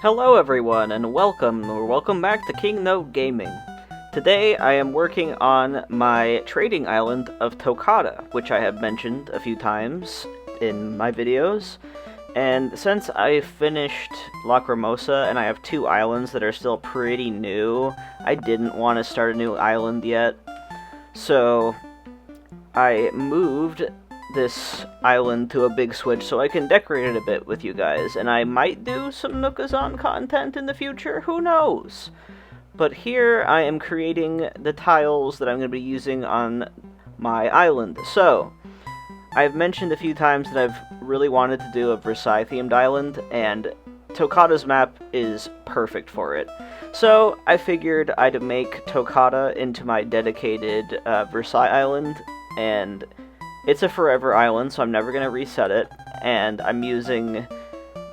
Hello everyone, and welcome back to King Note Gaming. Today I am working on my trading island of Tokata, which I have mentioned a few times in my videos. And since I finished Lacrimosa and I have two islands that are still pretty new, I didn't want to start a new island yet. So I moved this island to a big switch so I can decorate it a bit with you guys, and I might do some Nookazon content in the future, who knows? But here I am creating the tiles that I'm going to be using on my island. So, I've mentioned a few times that I've really wanted to do a Versailles themed island, and Tokata's map is perfect for it. So, I figured I'd make Tokata into my dedicated Versailles island, and it's a forever island, so I'm never going to reset it, and I'm using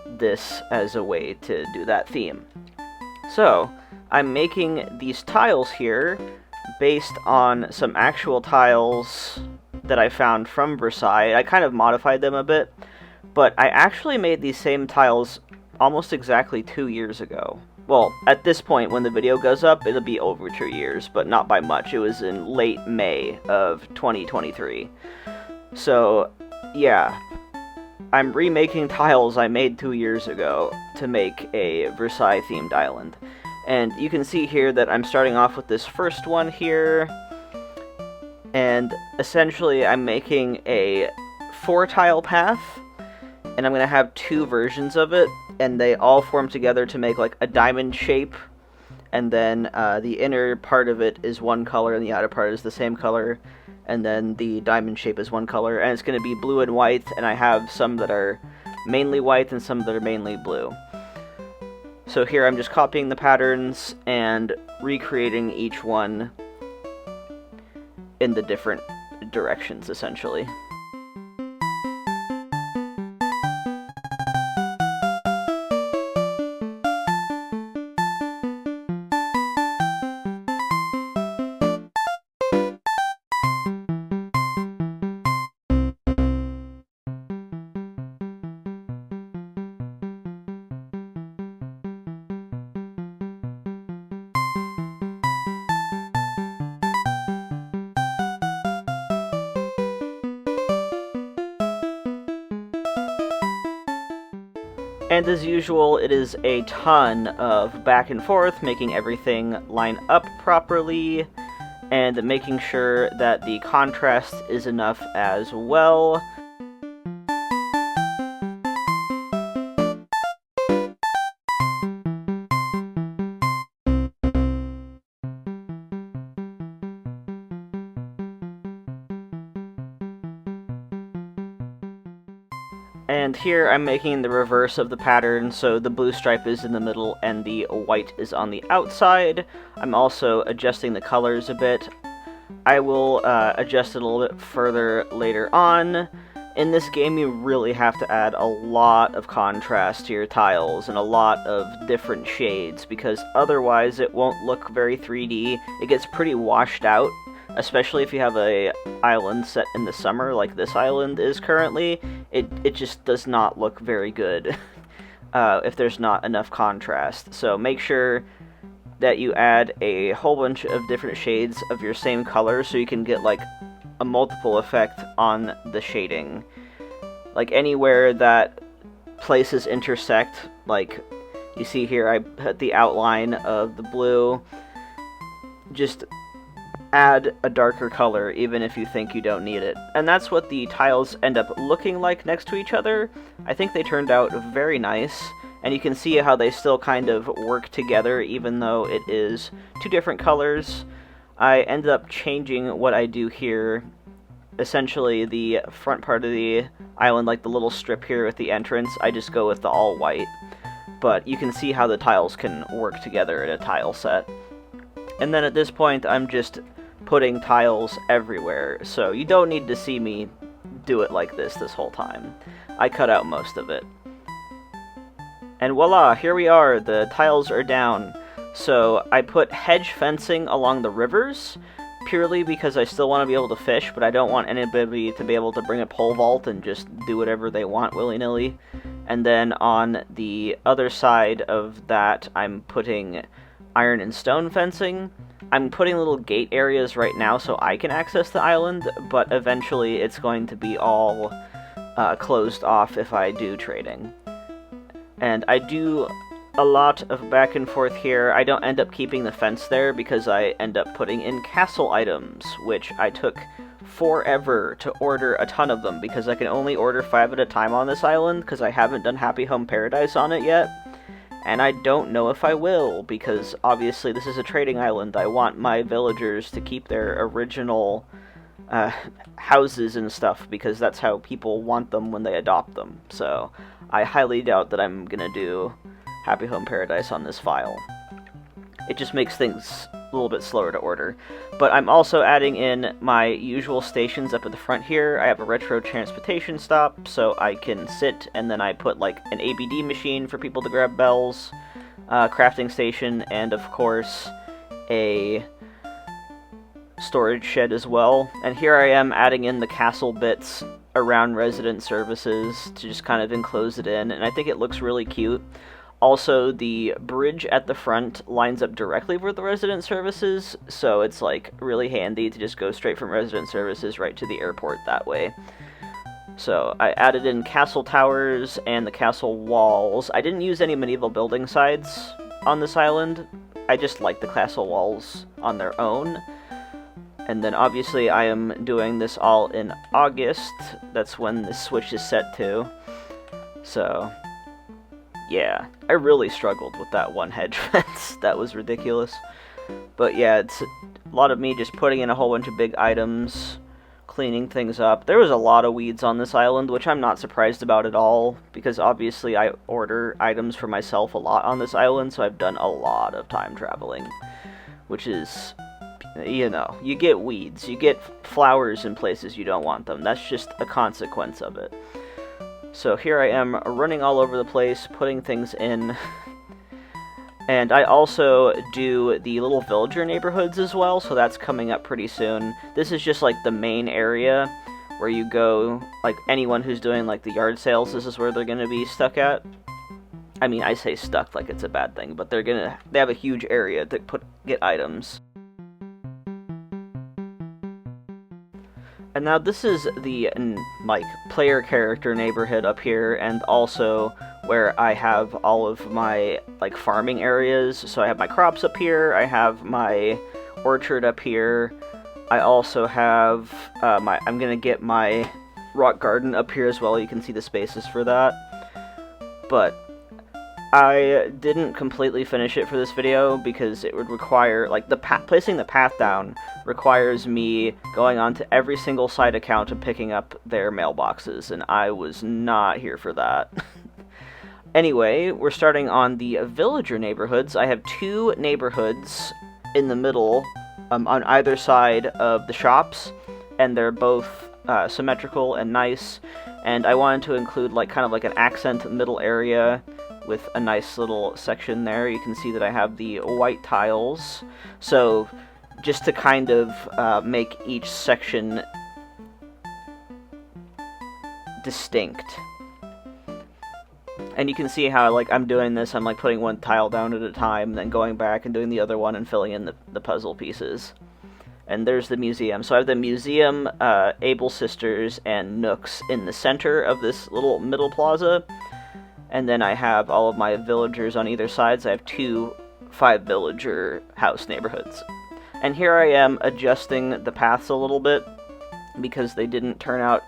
this as a way to do that theme. So, I'm making these tiles here based on some actual tiles that I found from Versailles. I kind of modified them a bit, but I actually made these same tiles almost exactly 2 years ago. Well, at this point, when the video goes up, it'll be over 2 years, but not by much. It was in late May of 2023. So, yeah, I'm remaking tiles I made 2 years ago to make a Versailles-themed island. And you can see here that I'm starting off with this first one here, and essentially I'm making a 4-tile path, and I'm going to have 2 versions of it, and they all form together to make like a diamond shape, and then the inner part of it is one color and the outer part is the same color. And then the diamond shape is one color, and it's going to be blue and white, and I have some that are mainly white and some that are mainly blue. So here I'm just copying the patterns and recreating each one in the different directions, essentially. And as usual, it is a ton of back and forth, making everything line up properly, and making sure that the contrast is enough as well. And here I'm making the reverse of the pattern, so the blue stripe is in the middle and the white is on the outside. I'm also adjusting the colors a bit. I will adjust it a little bit further later on. In this game, you really have to add a lot of contrast to your tiles and a lot of different shades, because otherwise it won't look very 3D. It gets pretty washed out, especially if you have a island set in the summer like this island is currently. It just does not look very good if there's not enough contrast. So make sure that you add a whole bunch of different shades of your same color so you can get like a multiple effect on the shading. Like anywhere that places intersect, like you see here I put the outline of the blue, just add a darker color even if you think you don't need it. And that's what the tiles end up looking like next to each other. I think they turned out very nice, and you can see how they still kind of work together even though it is 2 different colors. I ended up changing what I do here. Essentially the front part of the island, like the little strip here with the entrance, I just go with the all white. But you can see how the tiles can work together in a tile set. And then at this point I'm just putting tiles everywhere, so you don't need to see me do it like this whole time. I cut out most of it. And voila, here we are, the tiles are down. So I put hedge fencing along the rivers, purely because I still want to be able to fish, but I don't want anybody to be able to bring a pole vault and just do whatever they want willy-nilly. And then on the other side of that, I'm putting iron and stone fencing. I'm putting little gate areas right now so I can access the island, but eventually it's going to be all closed off if I do trading. And I do a lot of back and forth here. I don't end up keeping the fence there because I end up putting in castle items, which I took forever to order a ton of them because I can only order 5 at a time on this island because I haven't done Happy Home Paradise on it yet. And I don't know if I will, because obviously this is a trading island. I want my villagers to keep their original houses and stuff, because that's how people want them when they adopt them. So I highly doubt that I'm gonna do Happy Home Paradise on this file. It just makes things a little bit slower to order. But I'm also adding in my usual stations up at the front here. I have a retro transportation stop, so I can sit, and then I put like an ABD machine for people to grab bells, crafting station, and of course a storage shed as well. And here I am adding in the castle bits around resident services to just kind of enclose it in, and I think it looks really cute. Also, the bridge at the front lines up directly with the resident services, so it's like really handy to just go straight from resident services right to the airport that way. So I added in castle towers and the castle walls. I didn't use any medieval building sides on this island. I just like the castle walls on their own. And then obviously I am doing this all in August. That's when the Switch is set to. So yeah, I really struggled with that one hedge fence. That was ridiculous. But yeah, it's a lot of me just putting in a whole bunch of big items, cleaning things up. There was a lot of weeds on this island, which I'm not surprised about at all, because obviously I order items for myself a lot on this island, so I've done a lot of time traveling, which is, you know, you get weeds, you get flowers in places you don't want them. That's just a consequence of it. So here I am running all over the place, putting things in. And I also do the little villager neighborhoods as well, so that's coming up pretty soon. This is just like the main area where you go, like anyone who's doing like the yard sales, this is where they're going to be stuck at. I mean, I say stuck like it's a bad thing, but they have a huge area to get items. And now this is the, like, player character neighborhood up here, and also where I have all of my, like, farming areas. So I have my crops up here, I have my orchard up here, I also have, I'm gonna get my rock garden up here as well. You can see the spaces for that. But I didn't completely finish it for this video because it would require, like, placing the path down requires me going on to every single site account and picking up their mailboxes, and I was not here for that. Anyway, we're starting on the villager neighborhoods. I have 2 neighborhoods in the middle, on either side of the shops, and they're both symmetrical and nice, and I wanted to include like kind of like an accent middle area with a nice little section there. You can see that I have the white tiles, so just to kind of make each section distinct. And you can see how, like, I'm doing this, I'm like putting one tile down at a time, then going back and doing the other one and filling in the puzzle pieces. And there's the museum. So I have the museum, Able Sisters, and Nooks in the center of this little middle plaza. And then I have all of my villagers on either side, so I have 2 5-villager house neighborhoods. And here I am adjusting the paths a little bit, because they didn't turn out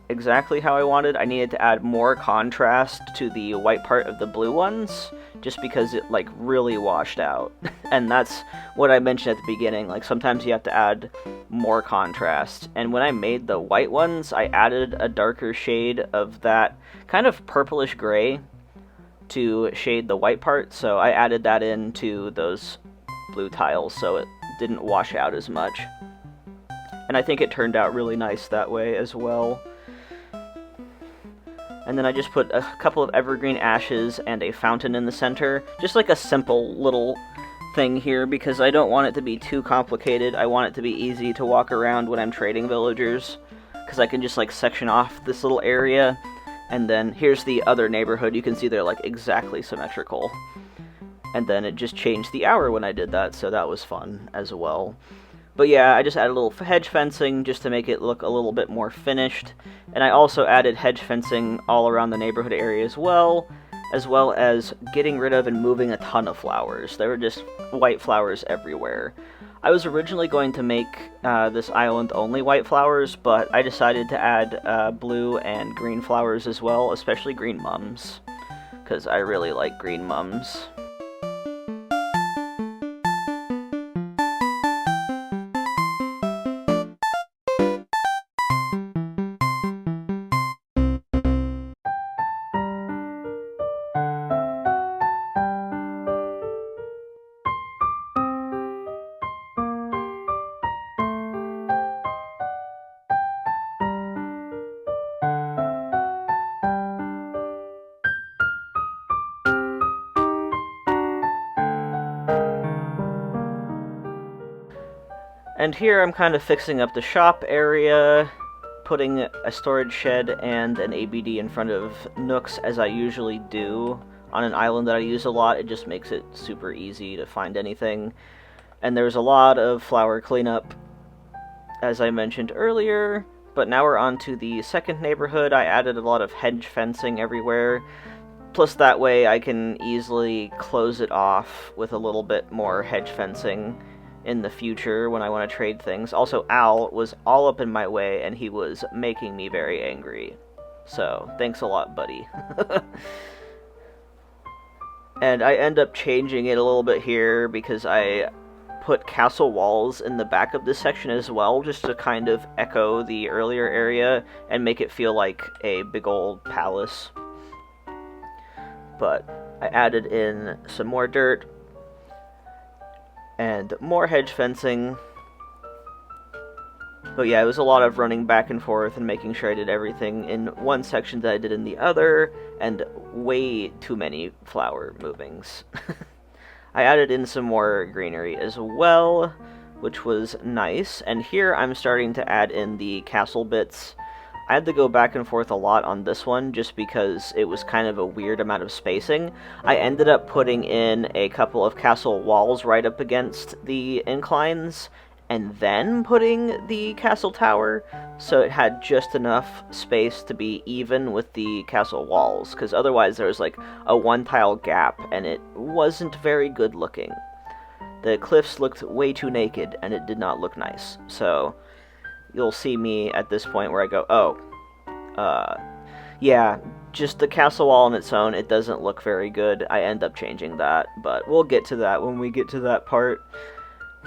exactly how I wanted. I needed to add more contrast to the white part of the blue ones, just because it, like, really washed out. And that's what I mentioned at the beginning, like, sometimes you have to add more contrast. And when I made the white ones, I added a darker shade of that kind of purplish gray to shade the white part, so I added that into those blue tiles so it didn't wash out as much. And I think it turned out really nice that way as well. And then I just put a couple of evergreen ashes and a fountain in the center. Just like a simple little thing here, because I don't want it to be too complicated. I want it to be easy to walk around when I'm trading villagers, because I can just like section off this little area And then here's the other neighborhood. You can see they're like exactly symmetrical. And then it just changed the hour when I did that, so that was fun as well. But yeah, I just added a little hedge fencing just to make it look a little bit more finished. And I also added hedge fencing all around the neighborhood area as well as getting rid of and moving a ton of flowers. There were just white flowers everywhere. I was originally going to make this island only white flowers, but I decided to add blue and green flowers as well, especially green mums, because I really like green mums. And here I'm kind of fixing up the shop area, putting a storage shed and an ABD in front of nooks as I usually do. On an island that I use a lot, it just makes it super easy to find anything. And there's a lot of flower cleanup, as I mentioned earlier. But now we're on to the second neighborhood. I added a lot of hedge fencing everywhere. Plus that way I can easily close it off with a little bit more hedge fencing in the future when I want to trade things. Also, Al was all up in my way, and he was making me very angry. So, thanks a lot, buddy. And I end up changing it a little bit here because I put castle walls in the back of this section as well, just to kind of echo the earlier area and make it feel like a big old palace. But I added in some more dirt and more hedge fencing. But yeah, it was a lot of running back and forth and making sure I did everything in one section that I did in the other, and way too many flower movings. I added in some more greenery as well, which was nice, and here I'm starting to add in the castle bits. I had to go back and forth a lot on this one just because it was kind of a weird amount of spacing. I ended up putting in a couple of castle walls right up against the inclines and then putting the castle tower, so it had just enough space to be even with the castle walls, because otherwise there was like a one-tile gap and it wasn't very good looking. The cliffs looked way too naked and it did not look nice, so you'll see me at this point where I go, yeah, just the castle wall on its own, it doesn't look very good. I end up changing that, but we'll get to that when we get to that part.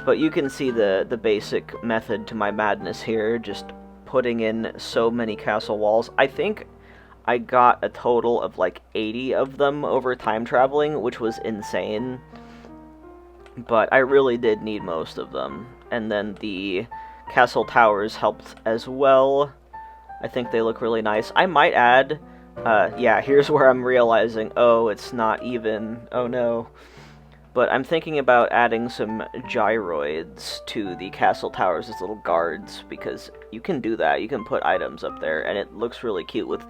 But you can see the basic method to my madness here, just putting in so many castle walls. I think I got a total of like 80 of them over time traveling, which was insane. But I really did need most of them. And then the castle towers helped as well. I think they look really nice. I might add, yeah, here's where I'm realizing, oh, it's not even, oh no. But I'm thinking about adding some gyroids to the castle towers as little guards, because you can do that. You can put items up there, and it looks really cute with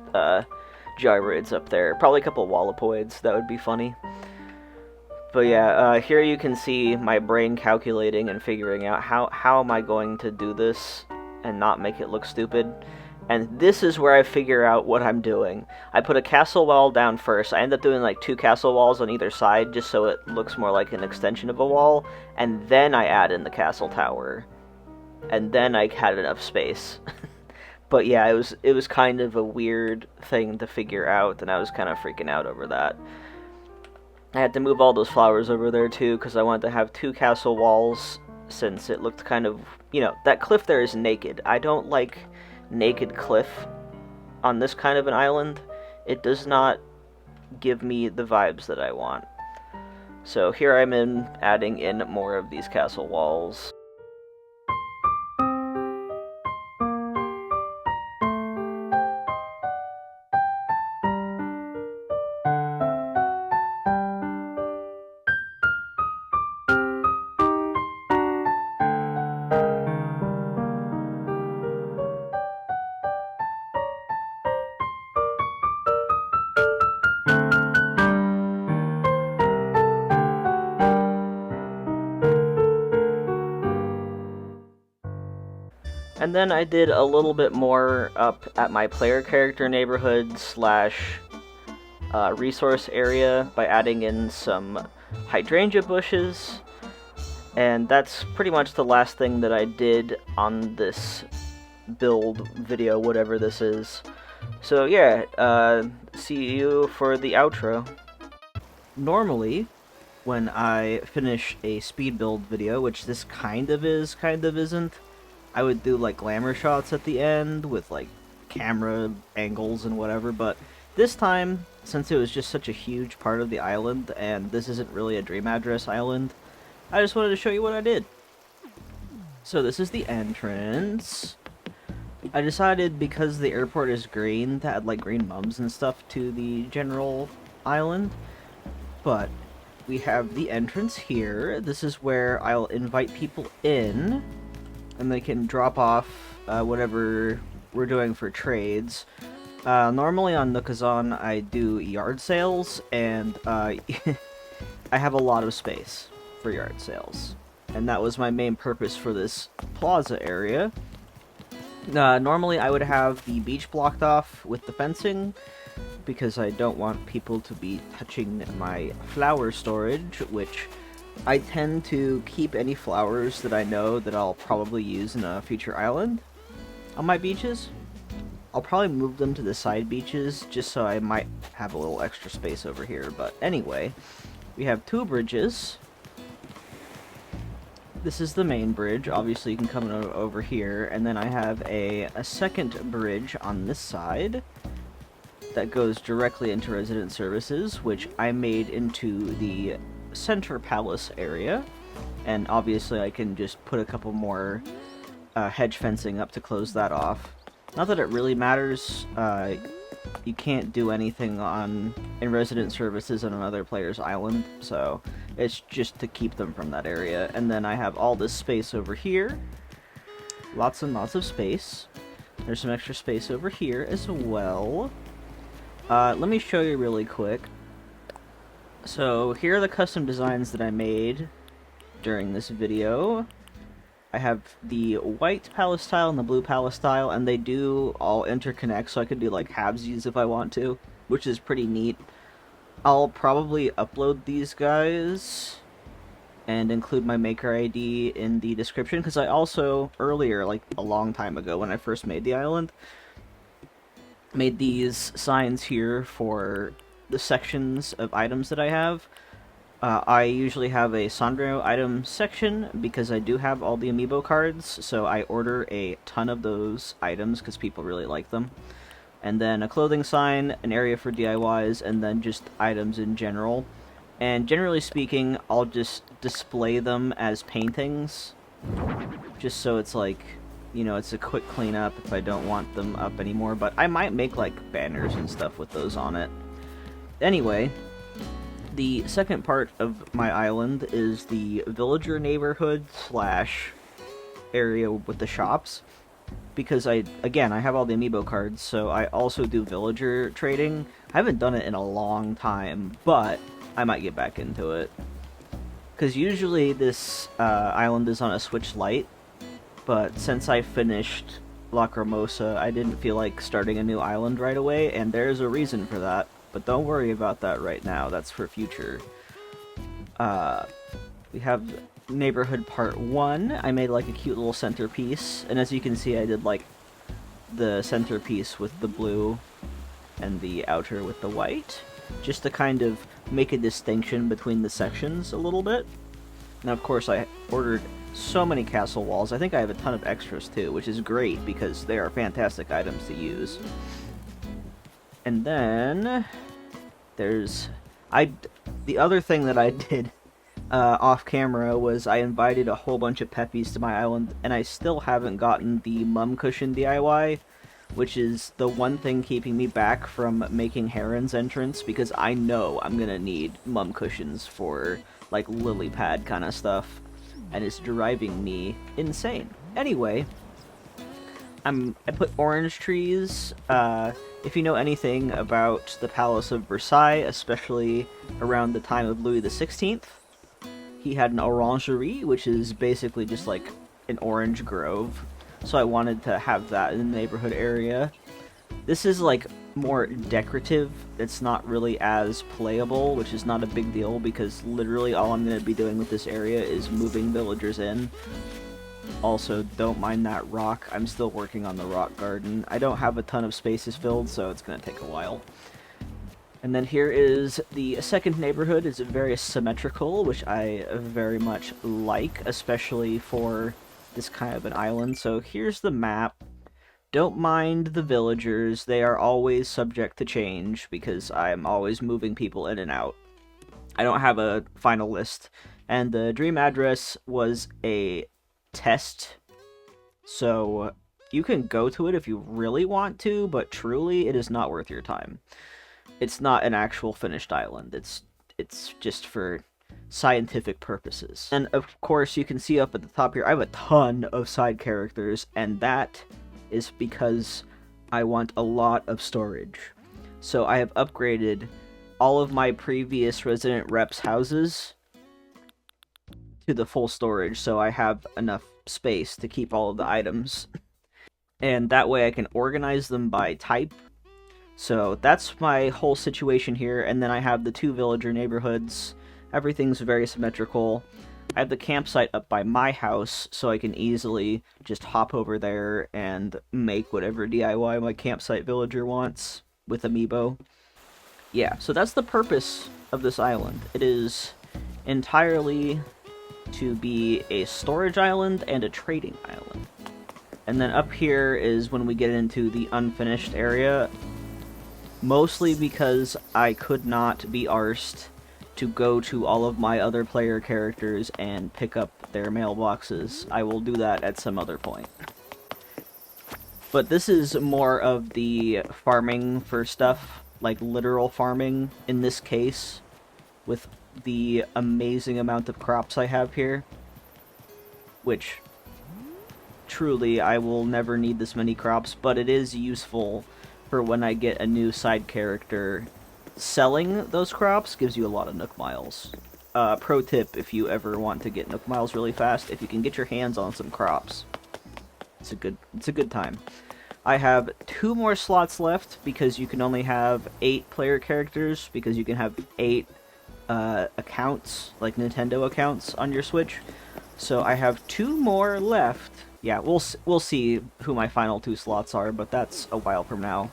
gyroids up there. Probably a couple wallopoids, that would be funny. But yeah, here you can see my brain calculating and figuring out how am I going to do this and not make it look stupid. And this is where I figure out what I'm doing. I put a castle wall down first. I end up doing like 2 castle walls on either side just so it looks more like an extension of a wall. And then I add in the castle tower. And then I had enough space. But yeah, it was kind of a weird thing to figure out, and I was kind of freaking out over that. I had to move all those flowers over there too because I wanted to have 2 castle walls since it looked kind of, you know, that cliff there is naked. I don't like naked cliff on this kind of an island. It does not give me the vibes that I want. So here I'm adding in more of these castle walls. And then I did a little bit more up at my player character neighborhood slash resource area by adding in some hydrangea bushes. And that's pretty much the last thing that I did on this build video, whatever this is. So yeah, see you for the outro. Normally, when I finish a speed build video, which this kind of is, kind of isn't, I would do like glamour shots at the end with like camera angles and whatever, but this time, since it was just such a huge part of the island, and this isn't really a dream address island, I just wanted to show you what I did. So this is the entrance. I decided, because the airport is green, to add like green mums and stuff to the general island. But we have the entrance here. This is where I'll invite people in, and they can drop off whatever we're doing for trades. Normally on Nookazon I do yard sales, and I have a lot of space for yard sales. And that was my main purpose for this plaza area. Normally I would have the beach blocked off with the fencing, because I don't want people to be touching my flower storage, which I tend to keep any flowers that I know that I'll probably use in a future island on my beaches. I'll probably move them to the side beaches, just so I might have a little extra space over here. But anyway, we have two bridges. This is the main bridge. Obviously you can come over here, and then I have a second bridge on this side that goes directly into resident services, which I made into the center palace area. And obviously I can just put a couple more hedge fencing up to close that off. Not that it really matters. You can't do anything in resident services on another player's island, so it's just to keep them from that area. And then I have all this space over here. Lots and lots of space. There's some extra space over here as well. Let me show you really quick. So here are the custom designs that I made during this video. I have the white palace tile and the blue palace tile, and they do all interconnect, so I could do like halvesies if I want to, which is pretty neat. I'll probably upload these guys and include my maker ID in the description, because I also, earlier, like a long time ago when I first made the island, made these signs here for the sections of items that I have. I usually have a Sandro item section because I do have all the amiibo cards, so I order a ton of those items because people really like them. And then a clothing sign, an area for DIYs, and then just items in general. And generally speaking, I'll just display them as paintings, just so it's like, you know, it's a quick cleanup if I don't want them up anymore, but I might make like banners and stuff with those on it. Anyway, the second part of my island is the villager neighborhood slash area with the shops, because I have all the amiibo cards, so I also do villager trading. I haven't done it in a long time, but I might get back into it, because usually this island is on a Switch Lite, but since I finished Lacrimosa, I didn't feel like starting a new island right away, and there's a reason for that. But don't worry about that right now, that's for future. We have Neighborhood Part 1. I made like a cute little centerpiece, and as you can see I did like the centerpiece with the blue and the outer with the white, just to kind of make a distinction between the sections a little bit. Now of course I ordered so many castle walls. I think I have a ton of extras too, which is great because they are fantastic items to use. And then there's the other thing that I did off camera was I invited a whole bunch of peppies to my island, and I still haven't gotten the mum cushion DIY, which is the one thing keeping me back from making Heron's entrance, because I know I'm gonna need mum cushions for like lily pad kind of stuff, and it's driving me insane. Anyway, I put orange trees. If you know anything about the Palace of Versailles, especially around the time of Louis XVI, he had an orangerie, which is basically just like an orange grove. so I wanted to have that in the neighborhood area. This is like more decorative. It's not really as playable, which is not a big deal because literally all I'm going to be doing with this area is moving villagers in. Also, don't mind that rock. I'm still working on the rock garden. I don't have a ton of spaces filled, so it's going to take a while. And then here is the second neighborhood. It's very symmetrical, which I very much like, especially for this kind of an island. So here's the map. Don't mind the villagers. They are always subject to change because I'm always moving people in and out. I don't have a final list. And the dream address was a test, so you can go to it if you really want to, but truly it is not worth your time. It's not an actual finished island. It's just for scientific purposes. And of course you can see up at the top here I have a ton of side characters, and that is because I want a lot of storage. So I have upgraded all of my previous resident reps' houses to the full storage, so I have enough space to keep all of the items. And that way I can organize them by type. So that's my whole situation here, and then I have the 2 villager neighborhoods. Everything's very symmetrical. I have the campsite up by my house, so I can easily just hop over there and make whatever DIY my campsite villager wants with Amiibo. Yeah, so that's the purpose of this island. It is entirely to be a storage island and a trading island. And then up here is when we get into the unfinished area, mostly because I could not be arsed to go to all of my other player characters and pick up their mailboxes. I will do that at some other point. But this is more of the farming for stuff, like literal farming in this case, with the amazing amount of crops I have here, which truly I will never need this many crops, but it is useful for when I get a new side character. Selling those crops gives you a lot of Nook Miles. Pro tip, if you ever want to get Nook Miles really fast, if you can get your hands on some crops, it's a good time. I have 2 more slots left because you can only have 8 player characters, because you can have 8 accounts, like Nintendo accounts, on your Switch. So I have 2 more left. Yeah, we'll see who my final 2 slots are, but that's a while from now.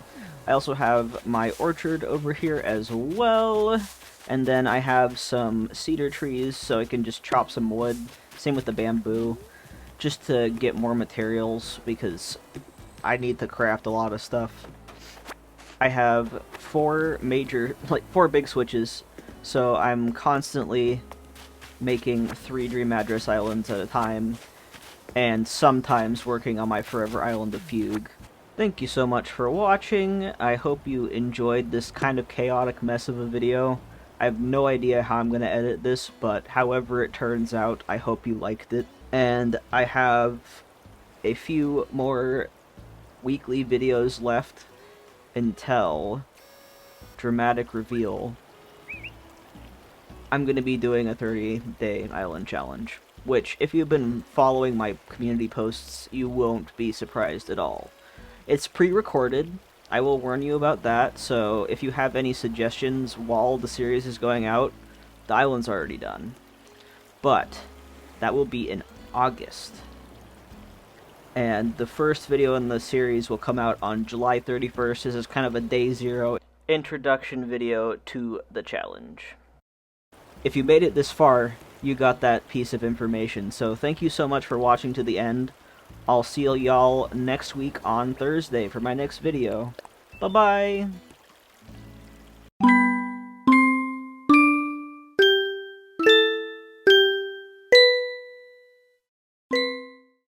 I also have my orchard over here as well, and then I have some cedar trees, so I can just chop some wood. Same with the bamboo, just to get more materials, because I need to craft a lot of stuff. I have 4 big switches, so I'm constantly making 3 Dream Address Islands at a time, and sometimes working on my Forever Island of Fugue. Thank you so much for watching. I hope you enjoyed this kind of chaotic mess of a video. I have no idea how I'm going to edit this, but however it turns out, I hope you liked it. And I have a few more weekly videos left until Dramatic Reveal. I'm going to be doing a 30-day island challenge, which, if you've been following my community posts, you won't be surprised at all. It's pre-recorded. I will warn you about that, so if you have any suggestions while the series is going out, the island's already done. But that will be in August. And the first video in the series will come out on July 31st. This is kind of a day 0 introduction video to the challenge. If you made it this far, you got that piece of information, so thank you so much for watching to the end. I'll see y'all next week on Thursday for my next video. Bye-bye!